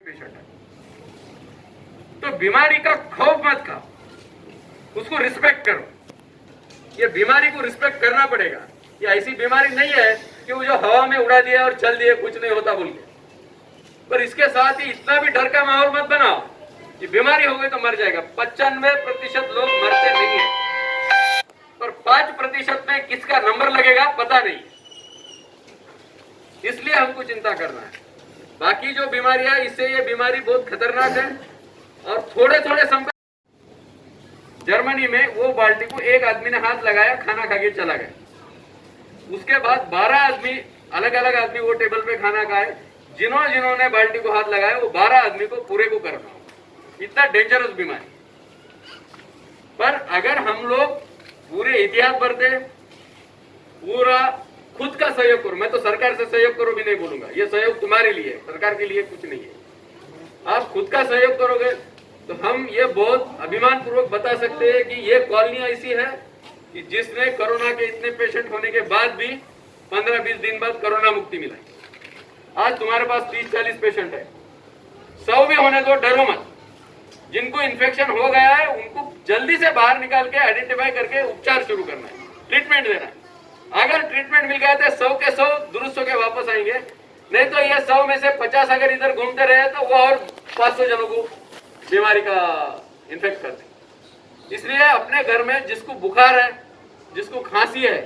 Patient है तो बीमारी का खौफ मत खाओ, उसको रिस्पेक्ट करो। ये बीमारी को रिस्पेक्ट करना पड़ेगा। ये ऐसी बीमारी नहीं है कि वो जो हवा में उड़ा दिया और चल दिए कुछ नहीं होता बोल के। पर इसके साथ ही इतना भी डर का माहौल मत बनाओ कि बीमारी हो गई तो मर जाएगा। 95% लोग मरते नहीं है, पर 5% में किसका नंबर लगेगा पता नहीं, इसलिए हमको चिंता करना है। बाकी जो बीमारियां, इससे ये बीमारी बहुत खतरनाक है और थोड़े थोड़े संपर्क। जर्मनी में वो बाल्टी को एक आदमी ने हाथ लगाया, खाना खा के चला गया। उसके बाद 12 आदमी, अलग अलग आदमी वो टेबल पे खाना खाए। जिन्होंने बाल्टी को हाथ लगाया वो 12 आदमी को पूरे को करना, इतना डेंजरस बीमारी। पर अगर हम लोग पूरे इतिहास भरते, पूरा खुद का सहयोग करो, मैं तो सरकार से सहयोग करो भी नहीं बोलूंगा, ये सहयोग तुम्हारे लिए, सरकार के लिए कुछ नहीं है। आप खुद का सहयोग करोगे तो हम ये बहुत अभिमान पूर्वक बता सकते हैं कि ये कॉलोनी ऐसी है कि जिसने कोरोना के इतने पेशेंट होने के बाद भी 15-20 दिन बाद कोरोना मुक्ति मिला। आज तुम्हारे पास 30-40 पेशेंट है, 100 भी होने दो, डरो मत। जिनको इन्फेक्शन हो गया है उनको जल्दी से बाहर निकाल के आइडेंटिफाई करके उपचार शुरू करना है, ट्रीटमेंट देना है। अगर ट्रीटमेंट मिल गया तो 100 के 100 दुरुस्त होकर वापस आएंगे, नहीं तो ये 100 में से 50 अगर इधर घूमते रहे तो वो और 500 जनों को बीमारी का इन्फेक्ट कर दे। इसलिए अपने घर में जिसको बुखार है, जिसको खांसी है,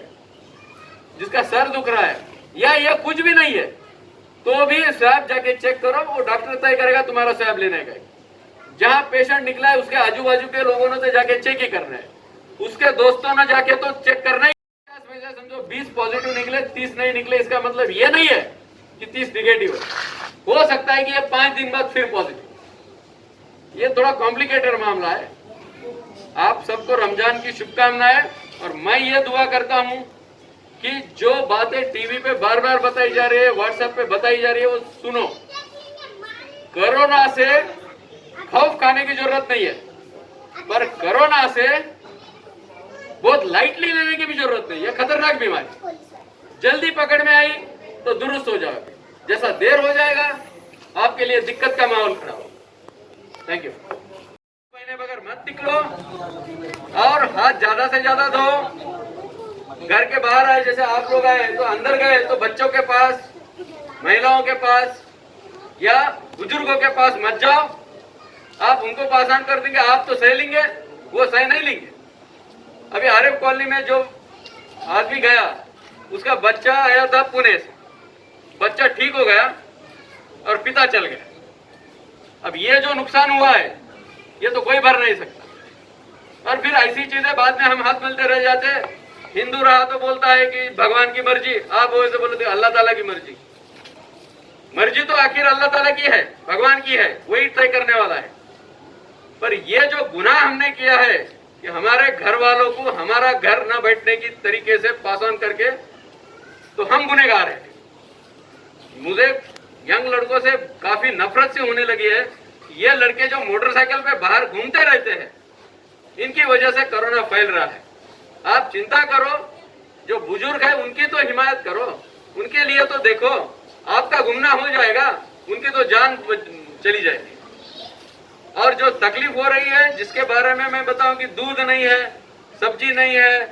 जिसका सर दुख रहा है या ये कुछ भी नहीं है तो भी स्वैब जाके चेक करो। वो डॉक्टर तय करेगा तुम्हारा स्वैब लेने का। जहां पेशेंट निकला है उसके आजू बाजू के लोगों ने तो जाके चेक ही करना है, उसके दोस्तों ने जाके तो चेक करना ही। समझो 20 पॉजिटिव निकले, 30 नहीं निकले, इसका मतलब ये नहीं है कि 30 निगेटिव है। हो सकता है कि ये 5 दिन बाद फिर पॉजिटिव। ये थोड़ा कॉम्प्लिकेटेड मामला है। आप सबको रमजान की शुभकामनाएं, और मैं ये दुआ करता हूं कि जो बातें टीवी पे बार बार बताई जा रही है, व्हाट्सएप पे बताई जा रही है, वो सुनो। कोरोना से खौफ खाने की जरूरत नहीं है, पर कोरोना से बहुत लाइटली लेने की भी जरूरत नहीं है। खतरनाक बीमारी, जल्दी पकड़ में आई तो दुरुस्त हो जाओगे, जैसा देर हो जाएगा आपके लिए दिक्कत का माहौल खड़ा हो। Thank you. महीने बगैर मत निकलो और हाथ ज्यादा से ज्यादा धो। घर के बाहर आए, जैसे आप लोग आए तो अंदर गए तो बच्चों के पास, महिलाओं के पास या बुजुर्गों के पास मत जाओ। आप उनको पासान कर देंगे, आप तो सह लेंगे, वो सह नहीं लेंगे। अभी आरिफ कॉलोनी में जो आदमी गया, उसका बच्चा आया था पुणे से, बच्चा ठीक हो गया और पिता चल गया। अब ये जो नुकसान हुआ है ये तो कोई भर नहीं सकता। और फिर ऐसी चीजें बाद में हम हाथ मिलते रह जाते। हिंदू रहा तो बोलता है कि भगवान की मर्जी, आप वैसे बोलते अल्लाह ताला की मर्जी। मर्जी तो आखिर अल्लाह ताला की है, भगवान की है, वही तय करने वाला है। पर ये जो गुनाह हमने किया है कि हमारे घर वालों को हमारा घर न बैठने की तरीके से पास ऑन करके, तो हम गुनहगार हैं। मुझे यंग लड़कों से काफी नफरत सी होने लगी है। ये लड़के जो मोटरसाइकिल पे बाहर घूमते रहते हैं, इनकी वजह से कोरोना फैल रहा है। आप चिंता करो, जो बुजुर्ग है उनकी तो हिमायत करो, उनके लिए तो देखो, आपका गुमना हो जाएगा, उनकी तो जान चली जाएगी। और जो तकलीफ हो रही है, जिसके बारे में मैं बताऊं कि दूध नहीं है, सब्जी नहीं है,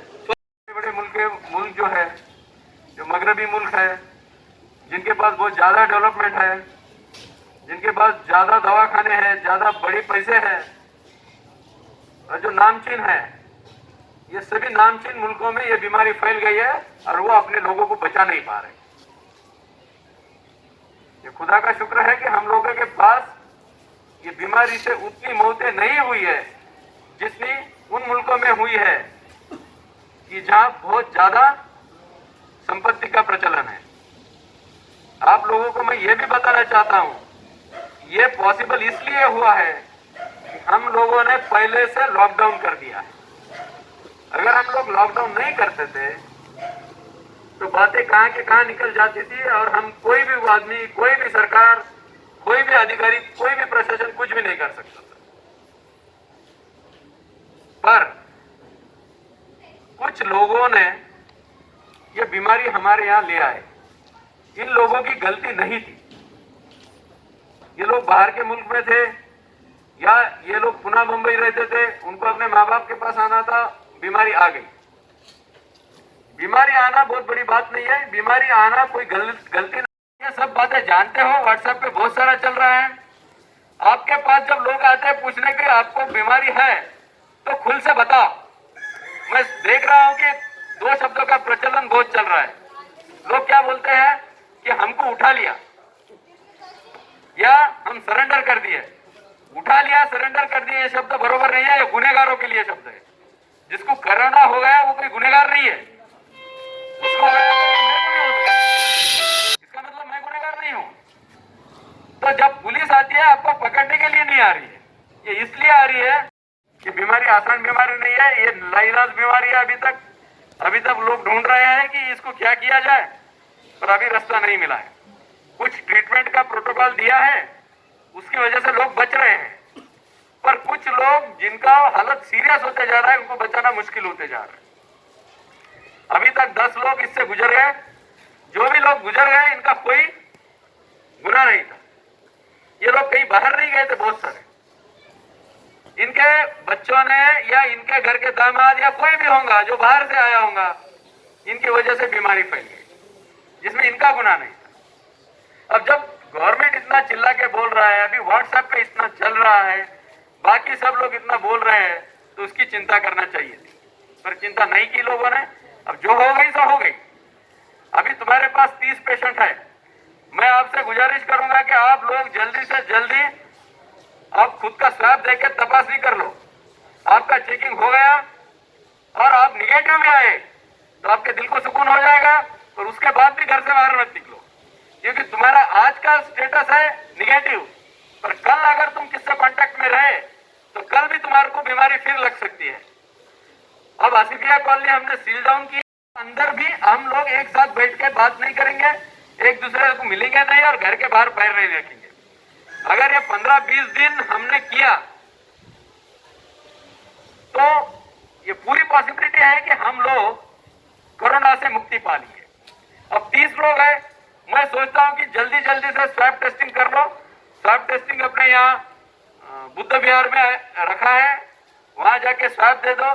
बड़े मुल्क जो है, जो मगरबी मुल्क है, जिनके पास बहुत ज्यादा डेवलपमेंट है, जिनके पास ज्यादा दवाखाने हैं, ज्यादा बड़े पैसे हैं और जो नामचीन है, ये सभी नामचीन मुल्कों में ये बीमारी फैल गई है और वो अपने लोगों को बचा नहीं पा रहे। ये खुदा का शुक्र है कि हम लोगों के पास ये बीमारी से उतनी मौतें नहीं हुई है जितनी उन मुल्कों में हुई है कि जहां बहुत ज्यादा संपत्ति का प्रचलन है। आप लोगों को मैं ये भी बताना चाहता हूं, ये पॉसिबल इसलिए हुआ है कि हम लोगों ने पहले से लॉकडाउन कर दिया है। अगर हम लोग लॉकडाउन नहीं करते थे तो बातें कहां के कहां निकल जाती थी और हम कोई भी आदमी, कोई भी सरकार, कोई भी अधिकारी, कोई भी प्रशासन कुछ भी नहीं कर सकता था। पर कुछ लोगों ने ये बीमारी हमारे यहां ले आए। इन लोगों की गलती नहीं थी। ये लोग बाहर के मुल्क में थे या ये लोग पुणे मुंबई रहते थे, उनको अपने माँ बाप के पास आना था, बीमारी आ गई। बीमारी आना बहुत बड़ी बात नहीं है, बीमारी आना कोई गलती नहीं है, सब बातें जानते हो, व्हाट्सएप पे बहुत सारा चल रहा है। आपके पास जब लोग आते हैं पूछने के आपको बीमारी है तो खुल से बताओ। मैं देख रहा हूं कि दो शब्दों का प्रचलन बहुत चल रहा है। लोग क्या बोलते हैं कि हमको उठा लिया या हम सरेंडर कर दिए। उठा लिया, सरेंडर कर दिया, ये शब्द बरोबर नहीं है, ये गुनहगारों के लिए शब्द है। जिसको कोरोना हो गया वो कोई गुनहगार नहीं है, उसको इसका मतलब मैं गुनहगार नहीं हूं। तो जब पुलिस आती है आपको पकड़ने के लिए नहीं आ रही है, ये इसलिए आ रही है कि बीमारी आसान बीमारी नहीं है, ये लाइलाज बीमारी है। अभी तक लोग ढूंढ रहे हैं कि इसको क्या किया जाए, पर अभी रास्ता नहीं मिला है। कुछ ट्रीटमेंट का प्रोटोकॉल दिया है, उसकी वजह से लोग बच रहे हैं, पर कुछ लोग जिनका हालत सीरियस होते जा रहा है उनको बचाना मुश्किल होते जा रहा है। अभी तक 10 लोग इससे गुजर गए। जो भी लोग गुजर गए इनका कोई गुनाह नहीं था, ये लोग कहीं बाहर नहीं गए थे। बहुत सारे इनके बच्चों ने या इनके घर के दामाद या कोई भी होगा जो बाहर से आया होगा, इनकी वजह से बीमारी फैल गई, जिसमें इनका गुनाह नहीं था। अब जब गवर्नमेंट इतना चिल्ला के बोल रहा है, अभी व्हाट्सएप पे इतना चल रहा है, बाकी सब लोग इतना बोल रहे हैं, तो उसकी चिंता करना चाहिए थी, पर चिंता नहीं की लोगों ने। अब जो हो गई सो हो गई। अभी तुम्हारे पास 30 पेशेंट है, मैं आपसे गुजारिश करूंगा कि आप लोग जल्दी से जल्दी आप खुद का स्वैब देकर तपासनी कर लो। आपका चेकिंग हो गया और आप निगेटिव भी आए तो आपके दिल को सुकून हो जाएगा, और उसके बाद भी घर से बाहर मत निकलो, क्योंकि तुम्हारा आज का स्टेटस है निगेटिव, पर कल अगर तुम किससे कांटेक्ट में रहे तो कल भी तुम्हारे को बीमारी फिर लग सकती है। अब आसिफिया कॉलोनी हमने सील डाउन की, अंदर भी हम लोग एक साथ बैठ के बात नहीं करेंगे, एक दूसरे को मिलेंगे नहीं और घर के बाहर पैर नहीं रखेंगे। अगर ये 15-20 दिन हमने किया तो ये पूरी पॉसिबिलिटी है कि हम लोग कोरोना से मुक्ति पा लिए। अब 30 लोग हैं, मैं सोचता हूं कि जल्दी जल्दी से स्वैब टेस्टिंग कर लो। स्वैब टेस्टिंग अपने यहाँ बुद्ध विहार में रखा है, वहां जाके स्वैब दे दो,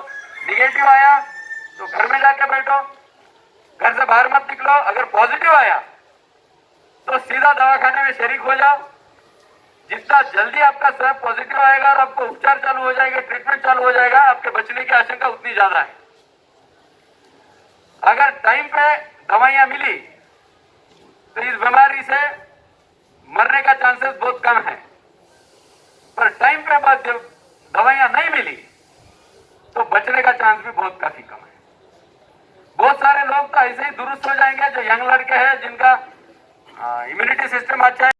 निगेटिव आया तो घर में जाके बैठो, घर से बाहर मत निकलो। अगर पॉजिटिव आया तो सीधा दवाखाने में शरीक हो जाओ। जितना जल्दी आपका स्वैब पॉजिटिव आएगा और आपको उपचार चालू हो जाएगा, ट्रीटमेंट चालू हो जाएगा, आपके बचने की आशंका उतनी ज्यादा है। अगर टाइम पे दवाइयां मिली तो इस बीमारी से मरने का चांसेस बहुत कम है, पर टाइम पे बाद जब दवाइयां नहीं मिली तो बचने का चांस भी बहुत काफी कम है। बहुत सारे लोग तो ऐसे ही दुरुस्त हो जाएंगे जो यंग लड़के हैं, जिनका इम्यूनिटी सिस्टम अच्छा है।